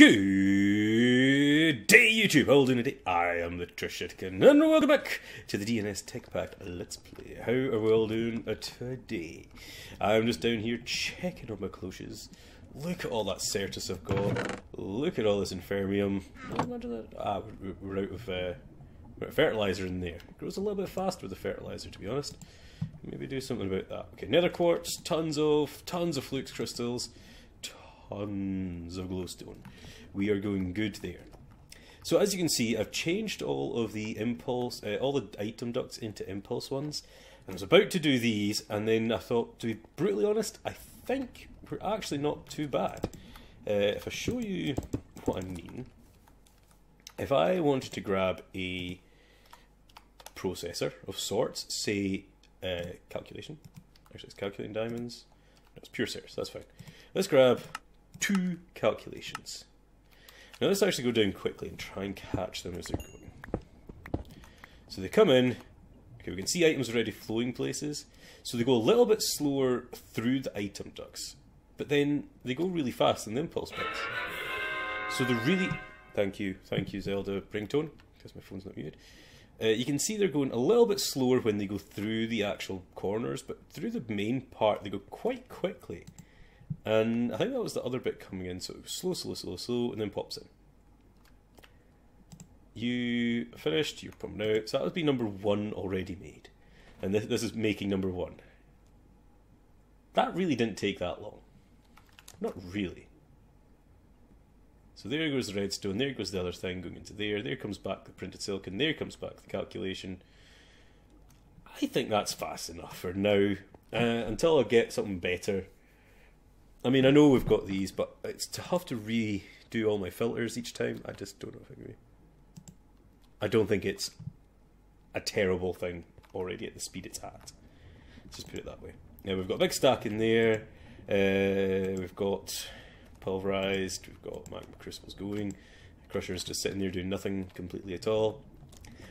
Good day, YouTube. How are you doing today? I am the Trishitkin, and welcome back to the Dns Techpack Let's Play. How are we all doing today? I'm just down here checking on my cloches. Look at all that Certus I've got. Look at all this Infermium. Imagine that. We're out of fertilizer in there. It grows a little bit faster with the fertilizer, to be honest. Maybe do something about that. Okay, nether quartz, tons of flux crystals, tons of glowstone. We are going good there. So as you can see, I've changed all of the impulse, all the item ducts into impulse ones. And I was about to do these, and then I thought, to be brutally honest, I think we're actually not too bad. If I show you what I mean, if I wanted to grab a processor of sorts, say calculation, actually it's calculating diamonds, no, it's pure series, that's fine. Let's grab 2 calculations. Now let's actually go down quickly and try and catch them as they're going. So they come in, okay, we can see items already flowing places, so they go a little bit slower through the item ducts, but then they go really fast in the impulse bits. So they're really, thank you Zelda ringtone, because my phone's not muted. You can see they're going a little bit slower when they go through the actual corners, but through the main part they go quite quickly. And I think that was the other bit coming in, so it was slow, and then pops in. You finished, you're pumping out, so that would be number 1 already made. And this is making number 1. That really didn't take that long. Not really. So there goes the redstone, there goes the other thing going into there comes back the printed silicon, there comes back the calculation. I think that's fast enough for now, until I get something better. I mean, I know we've got these, but it's to have to redo all my filters each time. I just don't know if I agree. I don't think it's a terrible thing already at the speed it's at. Let's just put it that way. Now we've got a big stack in there. We've got pulverized. We've got magma crystals going. Crusher's just sitting there doing nothing completely at all.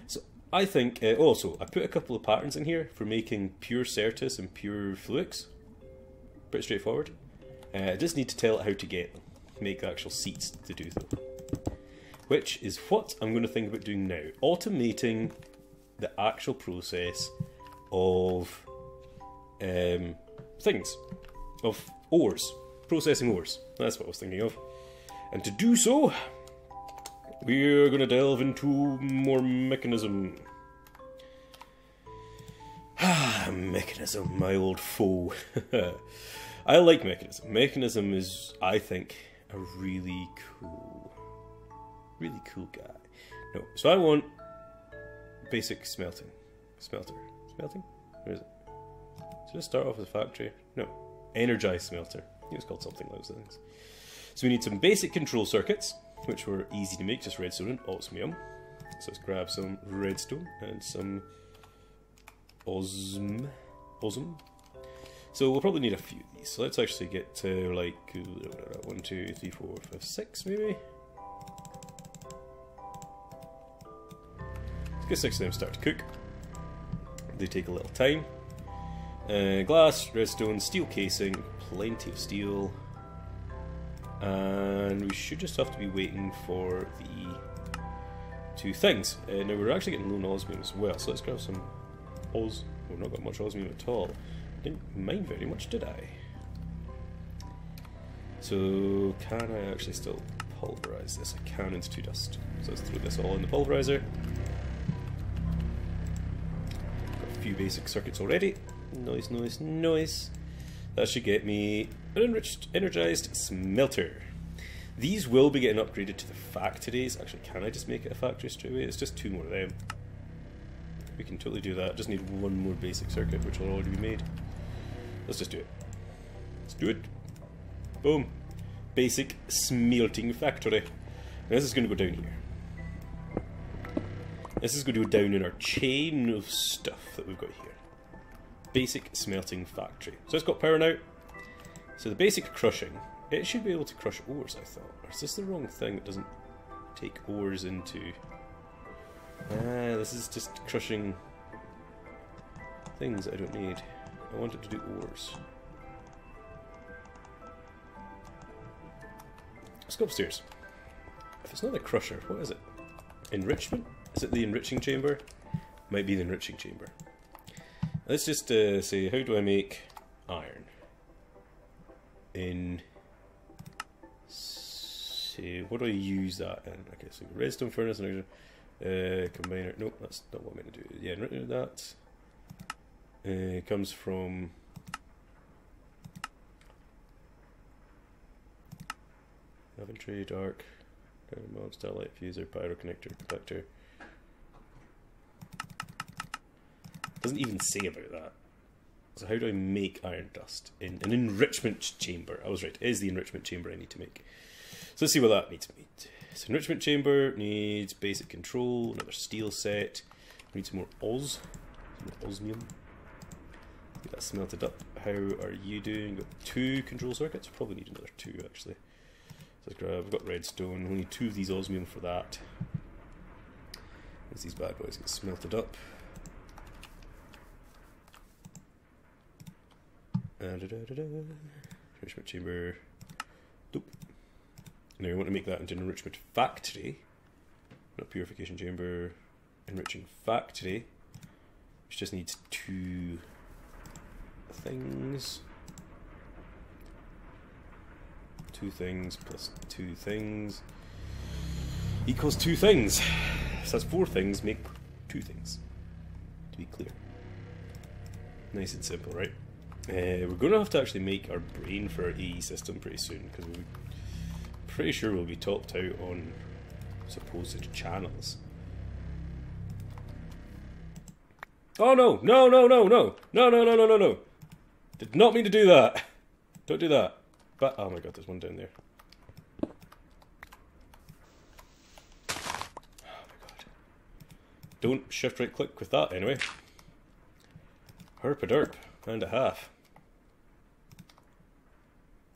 So I think. Also, I put a couple of patterns in here for making pure Certus and pure Flux. Pretty straightforward. I just need to tell it how to get them, make the actual seats to do them. Which is what I'm going to think about doing now. Automating the actual process of things. Of ores. Processing ores. That's what I was thinking of. And to do so, we're going to delve into more mechanism. Mechanism, my old foe. I like mechanism. Mechanism is, I think, a really cool guy. No, so I want basic smelting. Smelting? Where is it? Did it start off as a factory? No. Energized smelter. I think it's called something like those things. So we need some basic control circuits, which were easy to make, just redstone and osmium. So let's grab some redstone and some osm. So we'll probably need a few of these. So let's actually get to like 1, 2, 3, 4, 5, 6 maybe. Let's get 6 of them start to cook. They take a little time. Glass, redstone, steel casing, plenty of steel. And we should just have to be waiting for the 2 things. Now we're actually getting low on osmium as well, so let's grab some os. We've not got much osmium at all. Didn't mind very much, did I? So, can I actually still pulverize this? I can into 2 dust. So let's throw this all in the pulverizer. Got a few basic circuits already. Nice. That should get me an enriched, energized smelter. These will be getting upgraded to the factories. Actually, can I just make it a factory straight away? It's just 2 more of them. We can totally do that. Just need 1 more basic circuit, which will already be made. Let's just do it. Let's do it. Boom. Basic smelting factory. Now this is going to go down here. This is going to go down in our chain of stuff that we've got here. Basic smelting factory. So it's got power now. So the basic crushing. It should be able to crush ores, I thought. Or is this the wrong thing that doesn't take ores into... this is just crushing things I don't need. I want it to do ores. Let's go upstairs. If it's not the crusher, what is it? Enrichment? Is it the enriching chamber? Might be the enriching chamber. Let's just say, how do I make iron? In... say, what do I use that in? Okay, so redstone furnace and combiner. Nope, that's not what I'm going to do. Yeah, that comes from... Inventory, dark, mod, starlight, fuser, pyro connector, collector. Doesn't even say about that. So how do I make iron dust in an enrichment chamber? I was right, it is the enrichment chamber I need to make. So let's see what that needs made. So enrichment chamber needs basic control, another steel set. We need some more osmium. Get that smelted up. How are you doing? Got 2 control circuits. Probably need another 2 actually. So let's grab. I've got redstone. We need 2 of these osmium for that. As these bad boys get smelted up. Enrichment chamber. Dope. Now we want to make that into an enrichment factory. Not purification chamber. Enriching factory. Which just needs 2 things. 2 things plus 2 things equals 2 things. So that's 4 things make 2 things. To be clear. Nice and simple, right? We're going to have to actually make our brain for our AE system pretty soon, because we're pretty sure we'll be topped out on supposed channels. Oh no! No, no, no, no! No, no, no, no, no, no! Did not mean to do that! Don't do that. But, oh my god, there's one down there. Oh my god. Don't shift right click with that anyway. Herp a derp, and a half.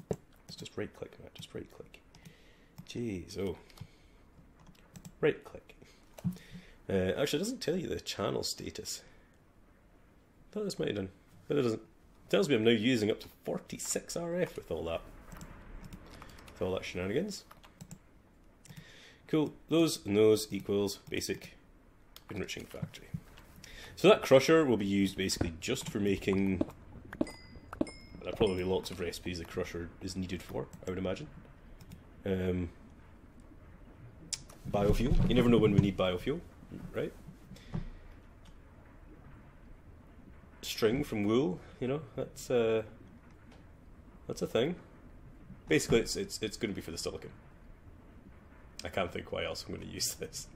Let's just right click, Matt, just right click. Jeez, oh. Right click. Actually, it doesn't tell you the channel status. I thought this might have done, but it doesn't. It tells me I'm now using up to 46 RF with all that. With all that shenanigans. Cool. Those and those equals basic enriching factory. So that crusher will be used basically just for making... There'll probably be lots of recipes the crusher is needed for, I would imagine. Biofuel. You never know when we need biofuel, right? String from wool, you know, that's a thing. Basically, it's going to be for the silicon. I can't think why else I'm going to use this.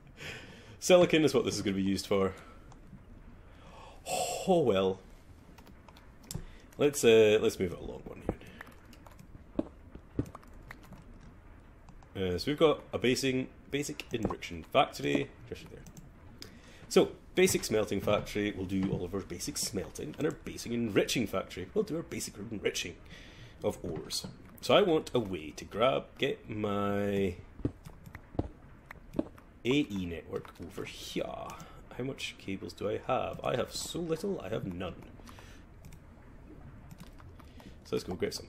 Silicon is what this is going to be used for. Oh well. Let's move it along one here. So we've got a basic enriching factory just there. So basic smelting factory will do all of our basic smelting, and our basic enriching factory will do our basic enriching of ores. So I want a way to get my AE network over here. How much cables do I have? I have so little, I have none. So let's go get some.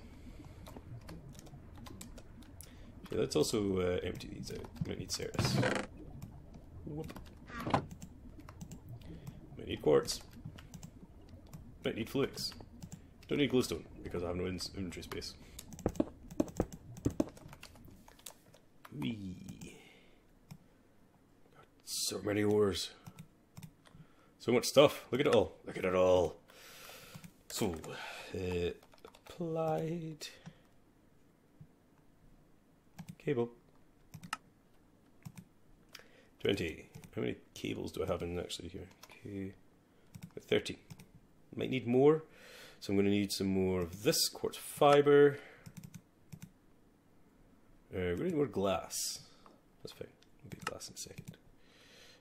Okay, let's also empty these out. Might need Ceres. Whoop. Might need quartz. Might need flux. Don't need glowstone because I have no inventory space. Whee. Got so many ores. So much stuff. Look at it all. Look at it all. So, applied cable. 20. How many cables do I have in actually here? Okay, 30. Might need more, so I'm going to need some more of this quartz fiber. We're going to need more glass. That's fine. We'll be glass in a second.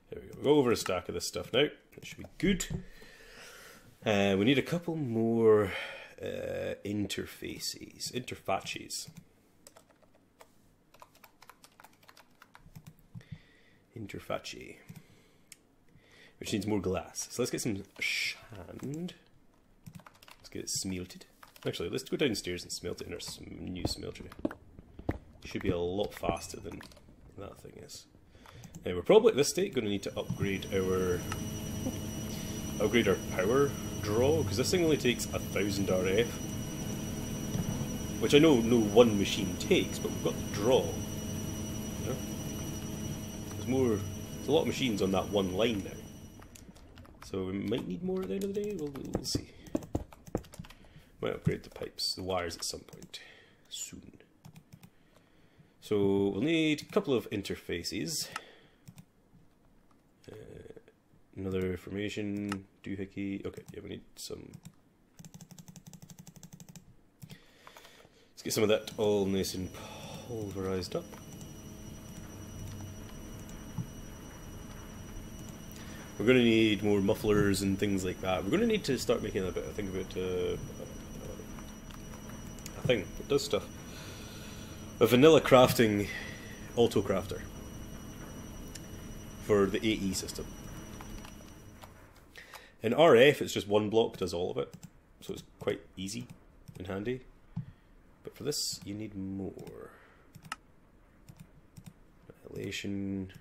There we go. We'll go over a stack of this stuff now. It should be good. We need a couple more interfaces. Interface. Which needs more glass. So let's get some shand. Let's get it smelted. Actually, let's go downstairs and smelt it in our new smeltery. Should be a lot faster than that thing is. We're probably at this state going to need to upgrade our power draw, because this thing only takes 1000 RF, which I know no one machine takes, but we've got the draw. You know? There's a lot of machines on that one line now, so we might need more at the end of the day. We'll see. Might upgrade the pipes, the wires at some point soon. So we'll need a couple of interfaces. Another formation, doohickey. Okay, yeah, we need some. Let's get some of that all nice and pulverized up. We're going to need more mufflers and things like that. We're going to need to start making a thing that does stuff. A vanilla crafting auto crafter for the AE system. In RF, it's just one block does all of it, so it's quite easy and handy. But for this, you need more. Annihilation,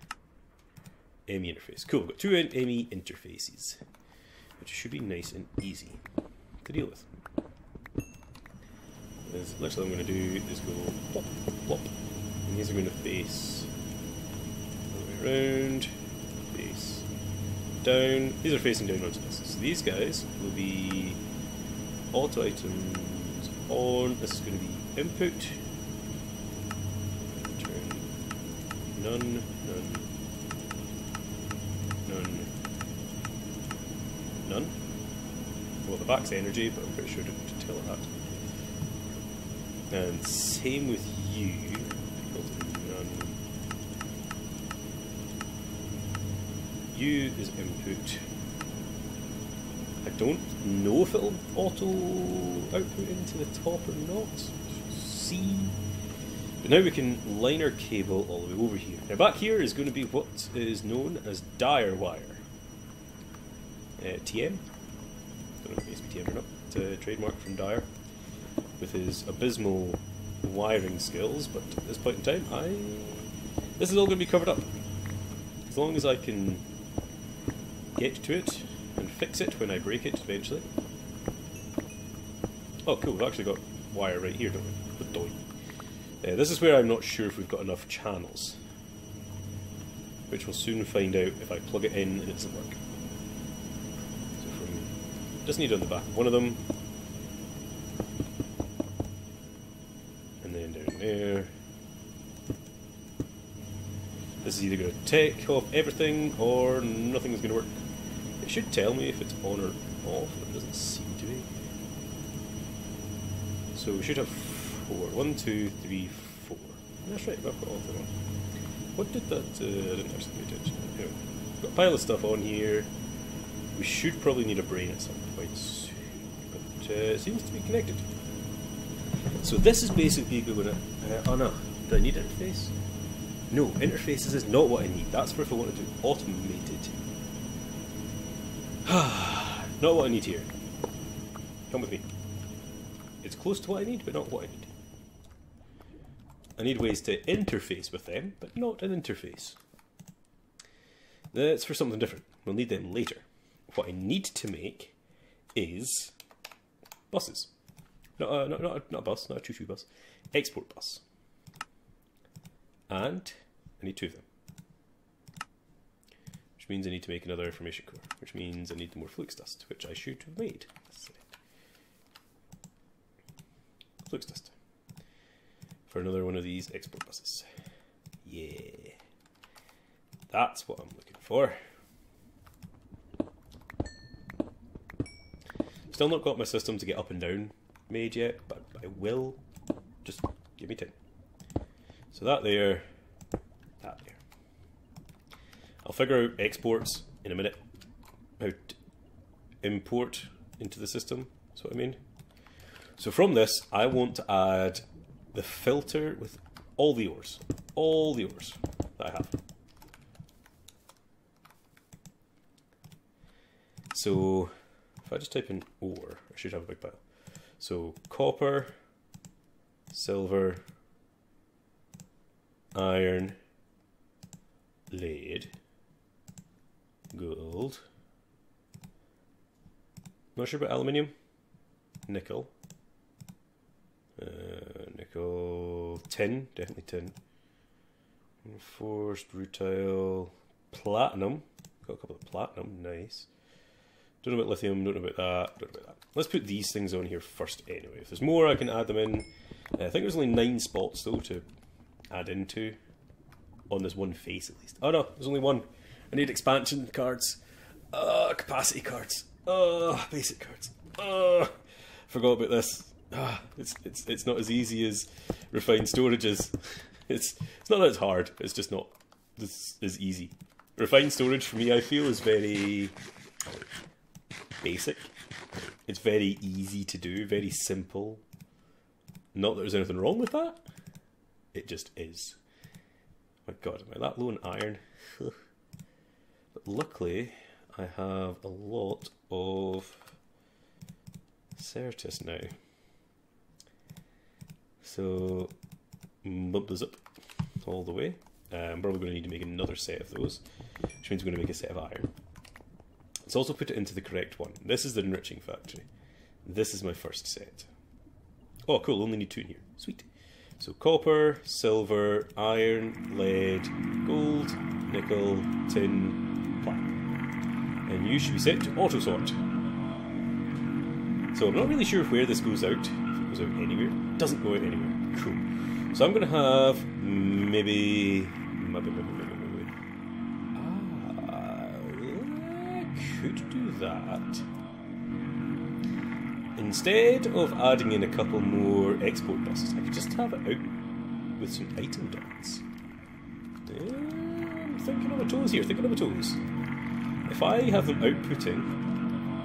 ME interface. Cool, we've got two ME interfaces, which should be nice and easy to deal with. Literally, what I'm going to do is go plop, plop, and these are going to face all the way around, face down. These are facing down onto this. So these guys will be auto items on. This is going to be input. Turn none, none, none, none. Well, the back's energy, but I'm pretty sure to tell it that. And same with you. None. You is input. I don't know if it'll auto output into the top or not. See. But now we can line our cable all the way over here. Now back here is going to be what is known as dire wire. TM. Don't know if it needs to be TM or not. It's a trademark from Dire, with his abysmal wiring skills, but at this point in time, this is all going to be covered up. As long as I can get to it and fix it when I break it eventually. Oh cool, we've actually got wire right here, don't we? This is where I'm not sure if we've got enough channels, which we'll soon find out if I plug it in and it doesn't work. So just need on the back of one of them, and then down there. This is either going to take off everything or nothing is going to work. It should tell me if it's on or off, but it doesn't seem to be. So we should have 4. 1, 2, 3, 4. That's right, I've got all of them on. What did that? I didn't actually pay attention. Anyway, we've got a pile of stuff on here. We should probably need a brain at some point soon, but it seems to be connected. So this is basically going to. Oh no, do I need interface? No, interfaces is not what I need. That's for if I want to do automated. Not what I need here. Come with me. It's close to what I need, but not what I need. I need ways to interface with them, but not an interface. That's for something different. We'll need them later. What I need to make is buses. Not a bus, not a choo-choo bus. Export bus. And I need 2 of them. Which means I need to make another formation core. Which means I need more flux dust, which I should have made. Flux dust. For another one of these export buses. Yeah. That's what I'm looking for. Still not got my system to get up and down made yet, but I will. Just give me time. So that there, that there. I'll figure out exports in a minute. How to import into the system, that's what I mean. So from this, I want to add the filter with all the ores that I have. So if I just type in ore, I should have a big pile. So copper, silver, iron, lead, gold, not sure about aluminium, nickel, nickel, tin, definitely tin, reinforced rutile, platinum, got a couple of platinum, nice. Don't know about lithium, don't know about that, don't know about that. Let's put these things on here first anyway. If there's more, I can add them in. I think there's only 9 spots though to add into on this one face at least. Oh no, there's only one. I need expansion cards. Capacity cards. Basic cards. Forgot about this. It's not as easy as refined storage is. It's not that it's hard, it's just not as easy. Refined storage for me, I feel, is very basic. It's very easy to do, very simple. Not that there's anything wrong with that. It just is. My god, am I that low in iron? But luckily, I have a lot of Certus now. So, bump those up all the way. I'm probably going to need to make another set of those, which means I'm going to make a set of iron. Let's also put it into the correct one. This is the enriching factory. This is my first set. Oh, cool, only need 2 in here. Sweet. So copper, silver, iron, lead, gold, nickel, tin, platinum. And you should be set to auto sort. So I'm not really sure where this goes out. If it goes out anywhere. It doesn't go out anywhere. Cool. So I'm going to have maybe... I could do that. Instead of adding in a couple more export buses, I could just have it out with some item ducts. I'm thinking on my toes here, thinking on my toes. If I have them outputting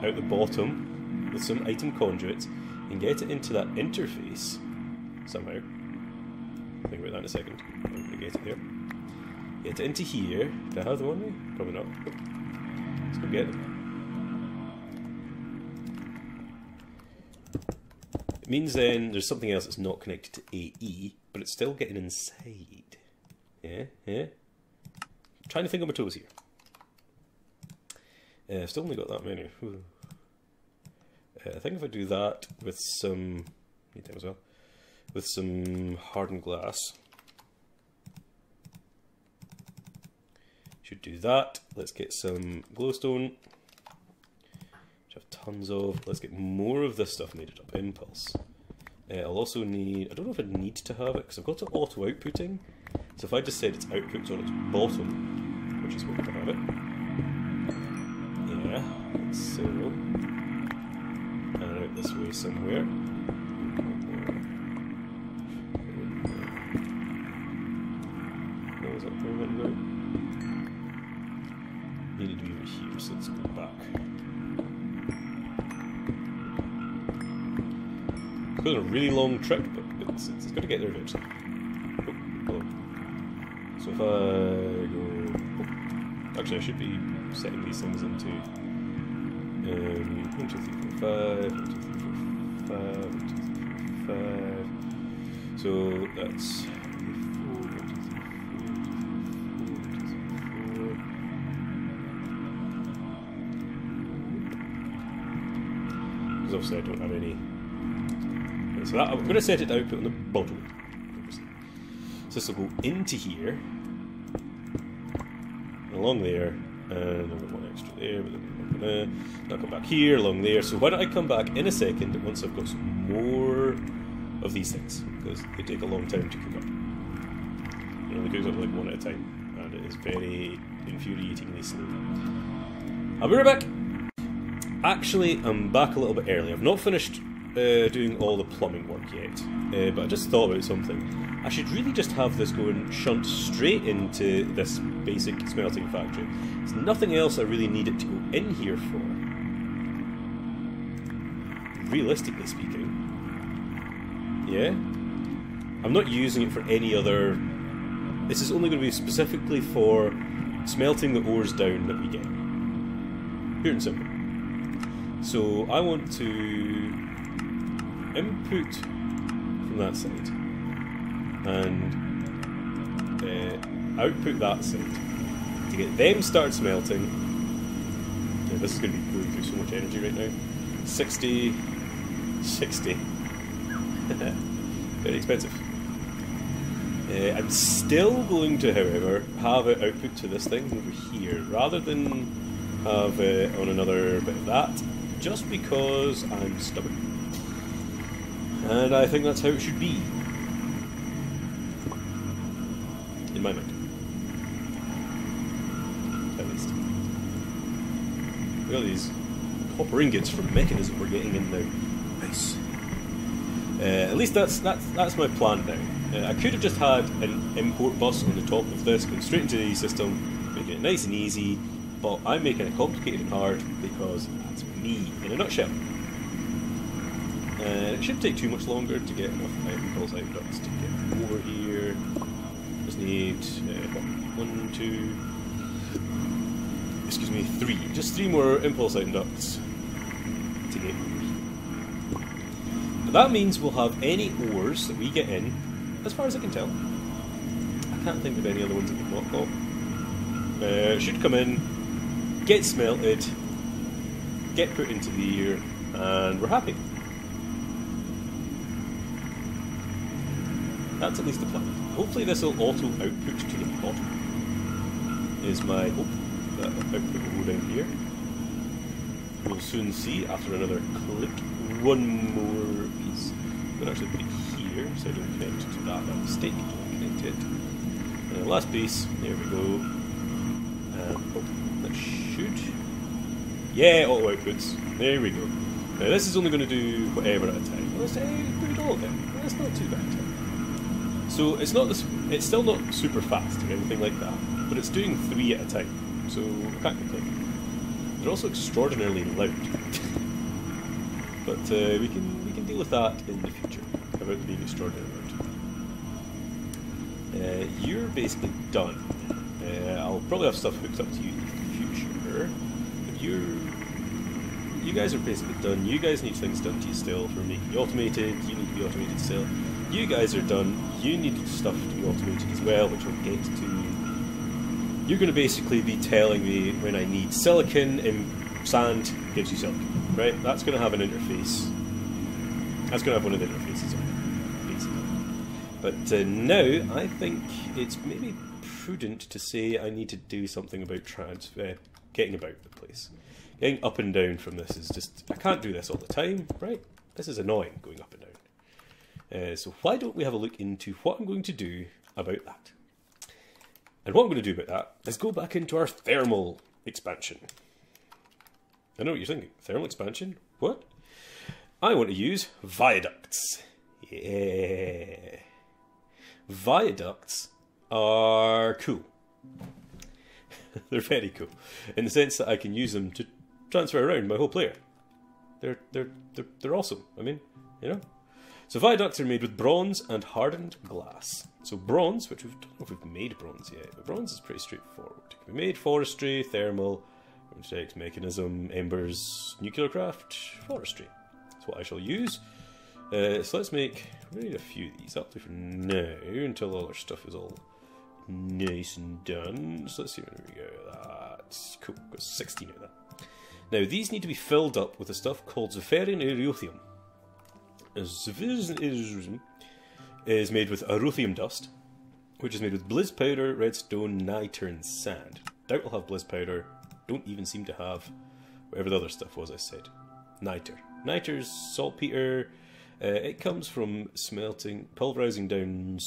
out the bottom with some item conduits and get it into that interface somehow, think about that in a second, I'm going to get it there. Get it into here. Do I have them on me? Probably not. Let's go get them. It means then there's something else that's not connected to AE, but it's still getting inside. Yeah, yeah. Trying to think on my toes here. I've still only got that many. I think if I do that with some, need them as well, with some hardened glass. Should do that. Let's get some glowstone, which I have tons of. Let's get more of this stuff made up. Impulse. I'll also need, I don't know if I need to have it because I've got it auto outputting. So if I just said its output's on its bottom, which is where I have it. Yeah, so. And out this way somewhere. No, is that where I went now? Needed to be over here, so let's go back. It's been a really long trip, but it's got to get there eventually. Oh, hello. So if I go... Oh, actually, I should be setting these things into... 1, 2, 3, 4, 5, 1, 2, 3, 4, 5, 1, 2, 3, 4, 5. So that's... 4, 1, 2, 3, 4, 1, 2, 3, 4, 5. Because obviously I don't have any... So that, I'm going to set it output on the bottom. So this will go into here, along there, and I've got one extra there, but then I'll come back here, along there. So why don't I come back in a second once I've got some more of these things, because they take a long time to cook up. It only cooks up like one at a time, and it is very infuriatingly slow. I'll be right back. Actually, I'm back a little bit early. I've not finished doing all the plumbing work yet, but I just thought about something. I should really just have this go and shunt straight into this basic smelting factory. There's nothing else I really need it to go in here for. Realistically speaking. Yeah? I'm not using it for any other... This is only going to be specifically for smelting the ores down that we get. Pure and simple. So I want to input from that side and output that side. get them start smelting. Yeah, this is going to be going through so much energy right now. 60, 60. Very expensive. I'm still going to, however, have it output to this thing over here, rather than have it on another bit of that, just because I'm stubborn. And I think that's how it should be. In my mind. At least. Look at these copper ingots from mechanism we're getting in now. Nice. At least that's my plan now. I could have just had an import bus on the top of this, going straight into the system, making it nice and easy, but I'm making it complicated and hard because that's me in a nutshell. It shouldn't take too much longer to get enough impulse out ducts to get over here. Just need 1, 2, excuse me, 3. Just 3 more impulse out ducts to get over here. But that means we'll have any ores that we get in, as far as I can tell. I can't think of any other ones that we've not got. Should come in, get smelted, get put into the ear, and we're happy. That's at least the plan. Hopefully this will auto output to the bottom, is my hope. That output will go down here. We'll soon see after another click. One more piece. I'm going to actually put it here so I don't connect to that by mistake. Don't connect it. And the last piece, there we go. Oh, that should. Yeah, auto outputs. There we go. Now this is only going to do whatever at a time. Let's say do it all again. That's not too bad. So it's not this. It's still not super fast or anything like that, but it's doing 3 at a time, so I can't complain. They're also extraordinarily loud, but we can deal with that in the future about them being extraordinarily loud. You're basically done. I'll probably have stuff hooked up to you in the future, but you guys are basically done. You guys need things done to you still for making you automated. You need to be automated still. You guys are done. You need stuff to be automated as well, which we'll get to. You're going to basically be telling me when I need silicon and sand gives you silicon, right? That's going to have an interface. That's going to have one of the interfaces on it, basically. But now I think it's maybe prudent to say I need to do something about getting about the place. Getting up and down from this is just, I can't do this all the time, right? This is annoying, going up and down. So why don't we have a look into what I'm going to do about that? And what I'm going to do about that is go back into our thermal expansion. I know what you're thinking. Thermal expansion? What? I want to use viaducts. Yeah. Viaducts are cool. They're very cool. In the sense that I can use them to transfer around my whole player. They're awesome. I mean, you know. So viaducts are made with bronze and hardened glass. So bronze, which we don't know if we've made bronze yet, but bronze is pretty straightforward. It can be made forestry, thermal, mechanism, embers, nuclear craft, forestry. That's what I shall use. So let's make, we need a few of these up for now, until all our stuff is all nice and done. So let's see, where we go. That's cool, got 16 of that. Now these need to be filled up with a stuff called Zephyrian Erothium. Zephyrian is made with Erothium dust, which is made with Blizz powder, redstone, niter, and sand. Doubt we'll have Blizz powder. Don't even seem to have whatever the other stuff was I said. Niter. Niter's saltpeter. It comes from smelting, pulverizing down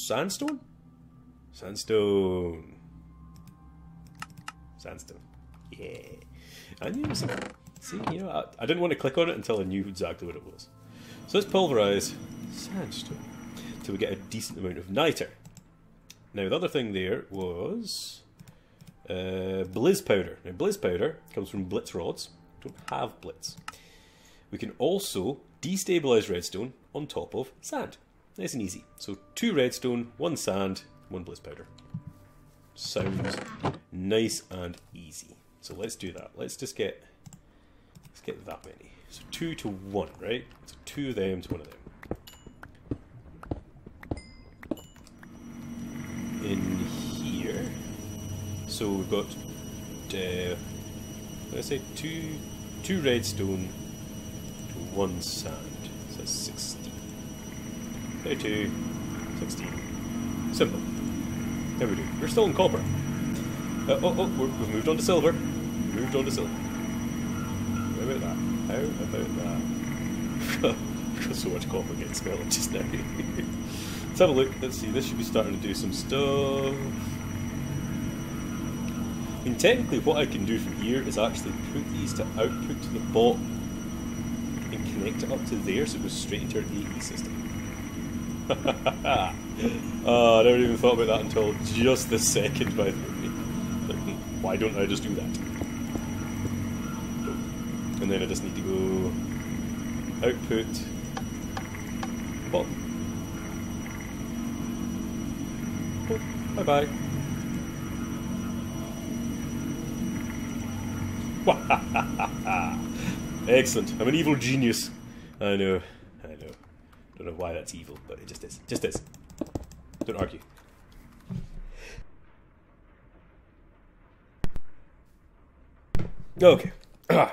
sandstone? Sandstone. Sandstone. Yeah. I knew something. See, you know, I didn't want to click on it until I knew exactly what it was. So let's pulverize sandstone until we get a decent amount of niter. Now the other thing there was Blizz powder. Now Blizz powder comes from blitz rods. Don't have blitz. We can also destabilize redstone on top of sand. Nice and easy. So 2 redstone, 1 sand, 1 blizz powder. Sounds nice and easy. So let's do that. Let's get that many. So 2 to 1, right? So 2 of them to 1 of them. In here. So we've got, let's say two redstone to 1 sand. So that's 16. 32, 16. Simple. There we go. We're still in copper. We've moved on to silver. Moved on to silver. How about that? How about that? We've got so much copper getting smelted just now. Let's have a look. Let's see. This should be starting to do some stuff. I mean, technically, what I can do from here is actually put these to output to the bot and connect it up to there, so it goes straight into our AE system. Oh, I never even thought about that until just this second, by the way. Like, why don't I just do that? And then I just need to go output bot. Oh, bye bye. Excellent. I'm an evil genius. I know. Don't know why that's evil, but it just is. Just is. Don't argue. Okay.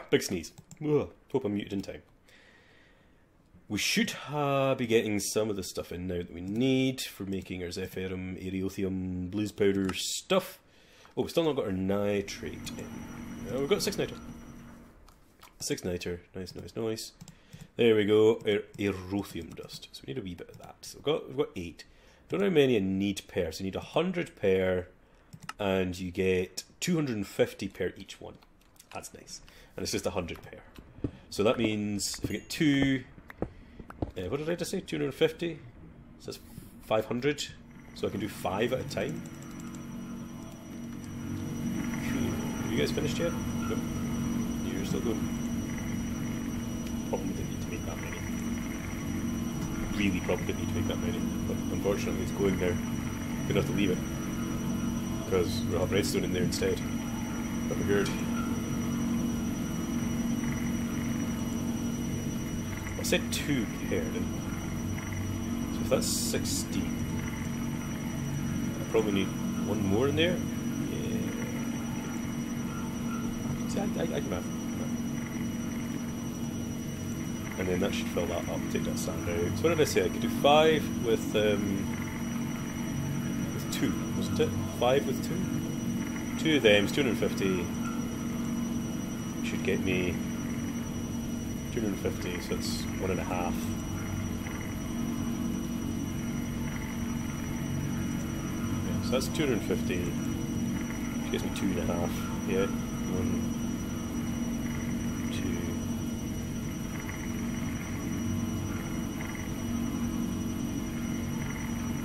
Big sneeze. Ugh. Hope I'm muted in time. We should be getting some of the stuff in now that we need for making our Zephyrum, Areothium, blues powder stuff. Oh, we've still not got our nitrate in. We've got 6 nitrate. 6 nitre. Nice, nice, nice. There we go. Aerothium dust. So we need a wee bit of that. So we've got 8. Don't know how many I need per. So you need 100 per, and you get 250 per each one. That's nice. And it's just 100 per. So that means if we get 2, what did I just say? 250? So that's 500. So I can do 5 at a time. Have you guys finished yet? Nope. You're still going. Probably didn't need to make that many. Really probably didn't need to make that many. But unfortunately it's going now. Gonna have to leave it. Because we'll have redstone in there instead. That'd be good. I said 2 per, didn't I? So if that's 16, I probably need 1 more in there. Yeah. See, I can math. And then that should fill that up, take that sand out. So what did I say? I could do 5 with 2, wasn't it? 5 with 2? 2 of them, 250. Should get me 250, so it's 1.5. Yeah, so that's 250. Which gives me 2.5. Yeah, 1, 2.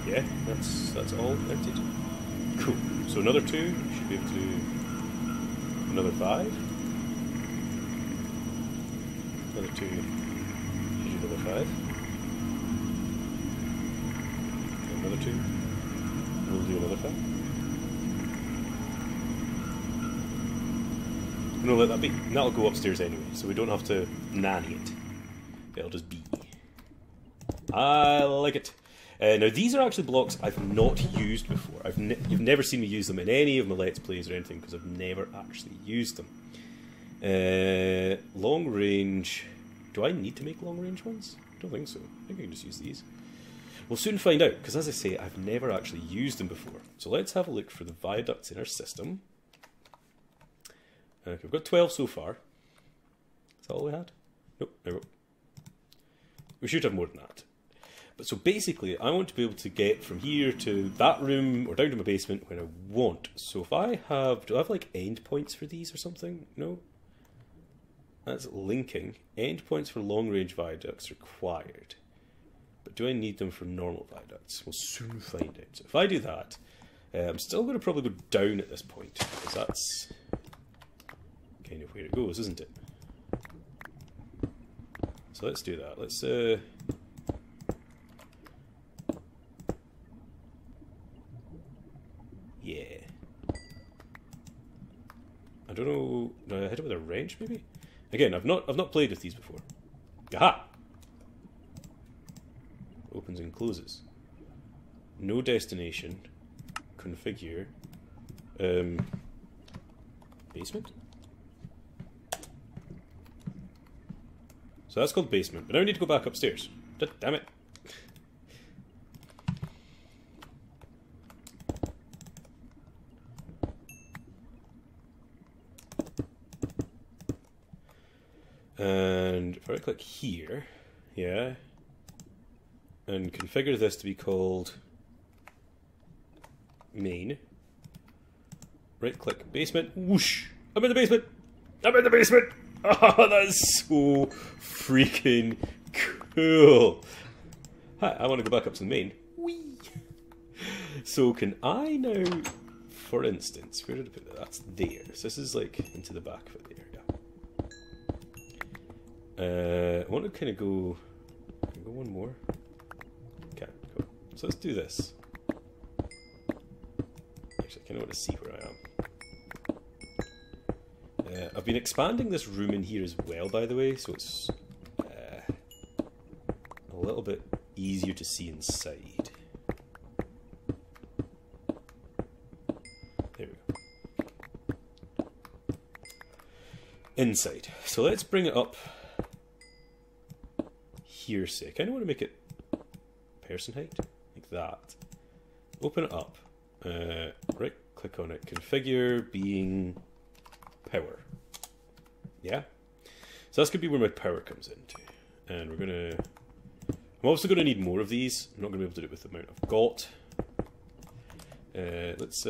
Yeah, that's all emptied. Cool. So another 2, should be able to do another 5. Another 2, should do another 5. Another 2, we'll do another 5. And we'll let that be. And that'll go upstairs anyway, so we don't have to nanny it. It'll just be. I like it. Now these are actually blocks I've not used before. You've never seen me use them in any of my Let's Plays or anything because I've never actually used them. Long range. Do I need to make long range ones? I don't think so. I think I can just use these. We'll soon find out because, as I say, I've never actually used them before. So let's have a look for the viaducts in our system. Okay, we've got 12 so far. Is that all we had? Nope, no. We should have more than that. But so basically, I want to be able to get from here to that room or down to my basement when I want. So if I have, do I have like endpoints for these or something? No? That's linking. Endpoints for long-range viaducts required. But do I need them for normal viaducts? We'll soon find out. So if I do that, I'm still going to probably go down at this point, because that's kind of where it goes, isn't it? So let's do that. Let's yeah. I don't know. Do I hit it with a wrench maybe? Again, I've not played with these before. Aha! Opens and closes. No destination. Configure. Basement? So that's called basement, but now we need to go back upstairs. Damn it. And if I click here, yeah, and configure this to be called main, right click basement, whoosh, I'm in the basement! I'm in the basement! Oh, that's so freaking cool! Hi, I want to go back up to the main. Whee! So can I now, for instance, where did I put that? That's there. So this is like into the back of it there. I want to kind of go one more. Okay, cool. So let's do this. Actually, I kind of want to see where I am. I've been expanding this room in here as well, by the way, so it's a little bit easier to see inside. There we go. Inside. So let's bring it up. Here, say, I kind of want to make it person height, like that. Open it up, right click on it, configure being power. Yeah? So that's going to be where my power comes into. And we're going to, I'm also going to need more of these. I'm not going to be able to do it with the amount I've got. Let's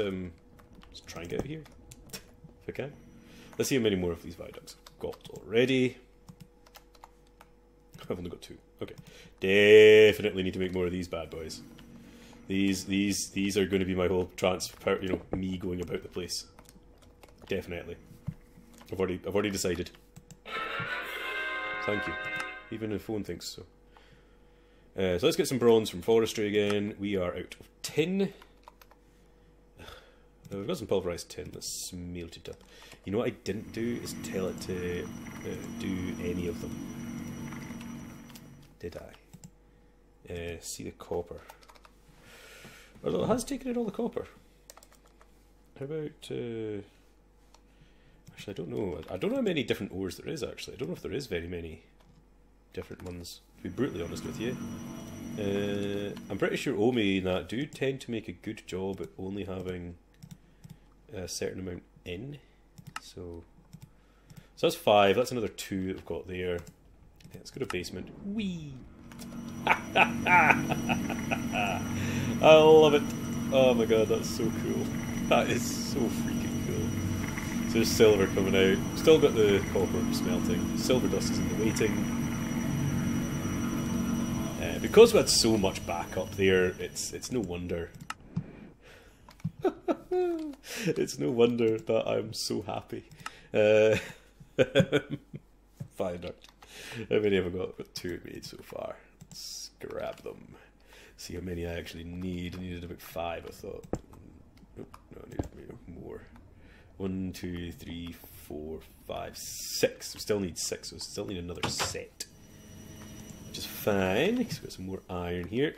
try and get out here, if I can. Let's see how many more of these viaducts I've got already. I've only got 2. Okay, definitely need to make more of these bad boys. These are going to be my whole transfer. You know, me going about the place. Definitely. I've already decided. Thank you. Even the phone thinks so. So let's get some bronze from forestry again. We are out of tin. We've got some pulverized tin. Let's smelt it up. You know what I didn't do is tell it to do any of them. Did I? See the copper. Although it has taken in all the copper. How about... actually, I don't know. I don't know how many different ores there is, actually. I don't know if there is very many different ones, to be brutally honest with you. I'm pretty sure Omi and that do tend to make a good job at only having a certain amount in. So that's 5. That's another 2 that we've got there. Yeah, let's go to basement. Whee! I love it. Oh my god, that's so cool. That is so freaking cool. So there's silver coming out. Still got the copper smelting. Silver dust is in the waiting. Because we had so much backup there, it's no wonder. It's no wonder that I'm so happy. Viaduct. How many have I got? I've got 2 made so far. Let's grab them. See how many I actually need. I needed about 5, I thought. Nope, no, I needed more. 1, 2, 3, 4, 5, 6. We still need 6, so we still need another set. Which is fine, because we've got some more iron here.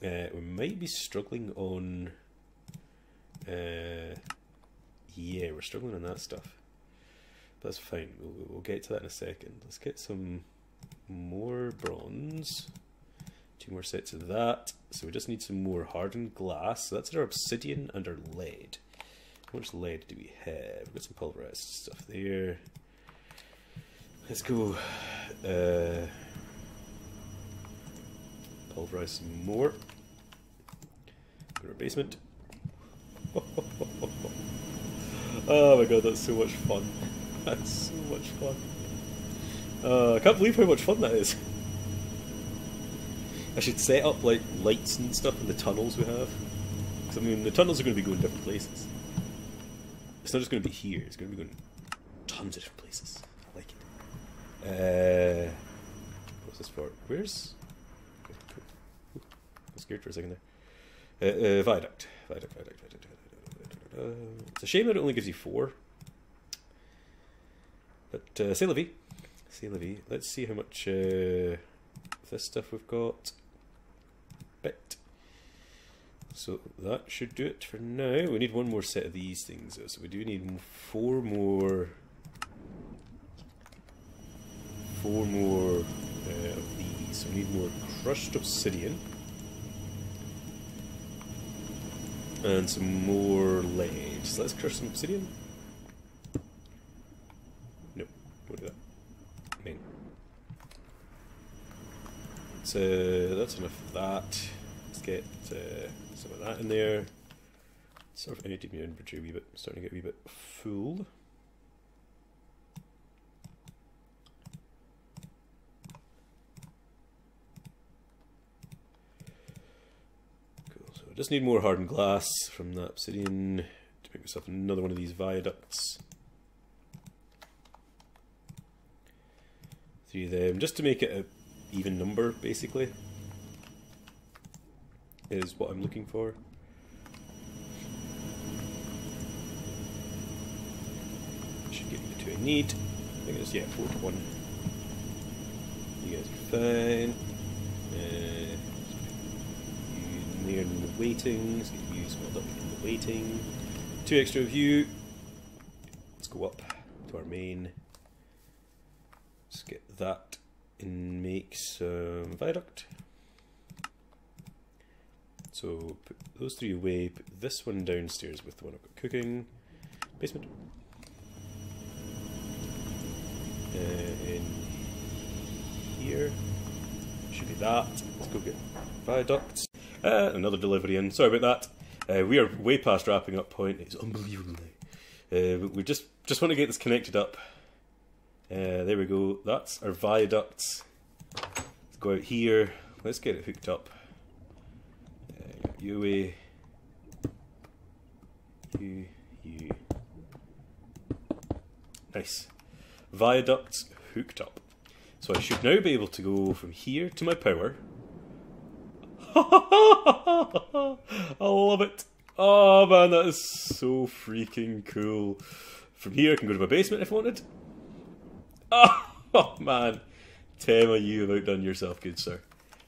We might be struggling on... yeah, we're struggling on that stuff. But that's fine, we'll get to that in a second. Let's get some more bronze. 2 more sets of that. So we just need some more hardened glass. So that's our obsidian and our lead. How much lead do we have? We've got some pulverized stuff there. Let's go pulverize some more. Go to our basement. Oh my god, that's so much fun. That's so much fun. I can't believe how much fun that is. I should set up like lights and stuff in the tunnels we have. Because I mean, the tunnels are going to be going different places. It's not just going to be here, it's going to be going tons of different places. I like it. What's this for? Where's... Okay, cool. I was scared for a second there. Viaduct. Viaduct. It's a shame that it only gives you 4. But, c'est la vie. C'est la vie. Let's see how much this stuff we've got. Bit. So that should do it for now. We need one more set of these things though. So we do need 4 more of these. So we need more crushed obsidian. And some more lead. So let's crush some obsidian. Nope, won't do that. Main. So that's enough of that. Let's get some of that in there. Sort of empty my inventory a wee bit. Starting to get a wee bit full. I just need more hardened glass from that obsidian to make myself another one of these viaducts. 3 of them, just to make it an even number, basically, is what I'm looking for. Should give me the 2 I need. I think it's, yeah, 4 to 1. You guys are fine. There in the waiting, let's get you smelled up in the waiting. 2 extra of you. Let's go up to our main. Let's get that and make some viaduct. So put those 3 away, put this one downstairs with the one I've got cooking. Basement. In here. Should be that. Let's go get viaducts. Another delivery in. Sorry about that. We are way past wrapping up point. It's unbelievable now. We just want to get this connected up. There we go. That's our viaducts. Let's go out here. Let's get it hooked up. You away. You. Nice. Viaducts hooked up. So I should now be able to go from here to my power. I love it. Oh man, that is so freaking cool. From here I can go to my basement if I wanted. Oh man, Tema, you have outdone yourself, good sir.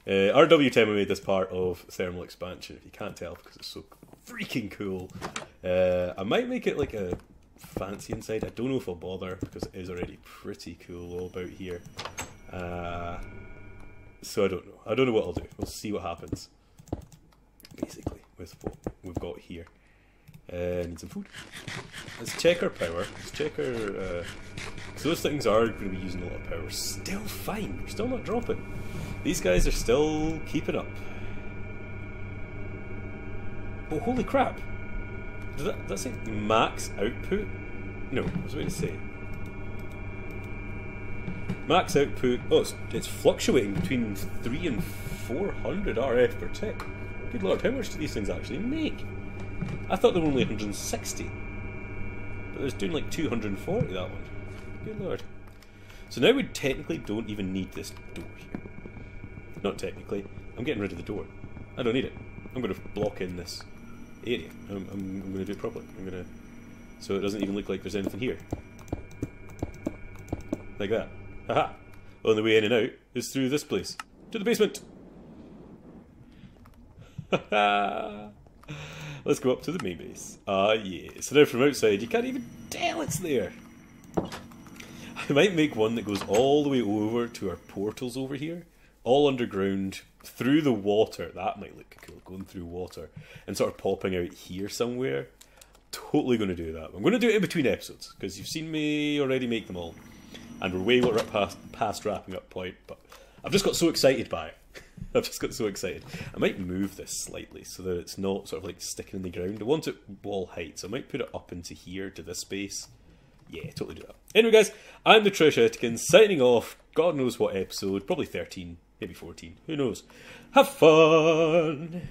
RW Tema made this part of thermal expansion, if you can't tell, because it's so freaking cool. I might make it like a fancy inside. I don't know if I'll bother, because it is already pretty cool all about here. So I don't know. I don't know what I'll do. We'll see what happens. Basically, with what we've got here. Need some food. Let's check our power. Let's check our... so those things are going to be using a lot of power. Still fine. We're still not dropping. These guys are still keeping up. Oh, holy crap. Does that say max output? No, I was going to say. Max output, oh, it's fluctuating between 300 and 400 RF per tick. Good lord, how much do these things actually make? I thought they were only 160. But it's doing like 240, that one. Good lord. So now we technically don't even need this door here. Not technically. I'm getting rid of the door. I don't need it. I'm going to block in this area. I'm going to do it properly. So it doesn't even look like there's anything here. Like that. Haha! Only way in and out is through this place. To the basement! Let's go up to the main base. Ah, yeah. So now from outside, you can't even tell it's there. I might make one that goes all the way over to our portals over here. All underground, through the water. That might look cool, going through water. And sort of popping out here somewhere. Totally going to do that. I'm going to do it in between episodes, because you've seen me already make them all. And we're way past wrapping up point, but I've just got so excited by it. I've just got so excited. I might move this slightly so that it's not sort of like sticking in the ground. I want it wall height, so I might put it up into here to this space. Yeah, totally do that. Anyway guys, I'm the Trishetican, signing off. God knows what episode, probably 13, maybe 14, who knows. Have fun!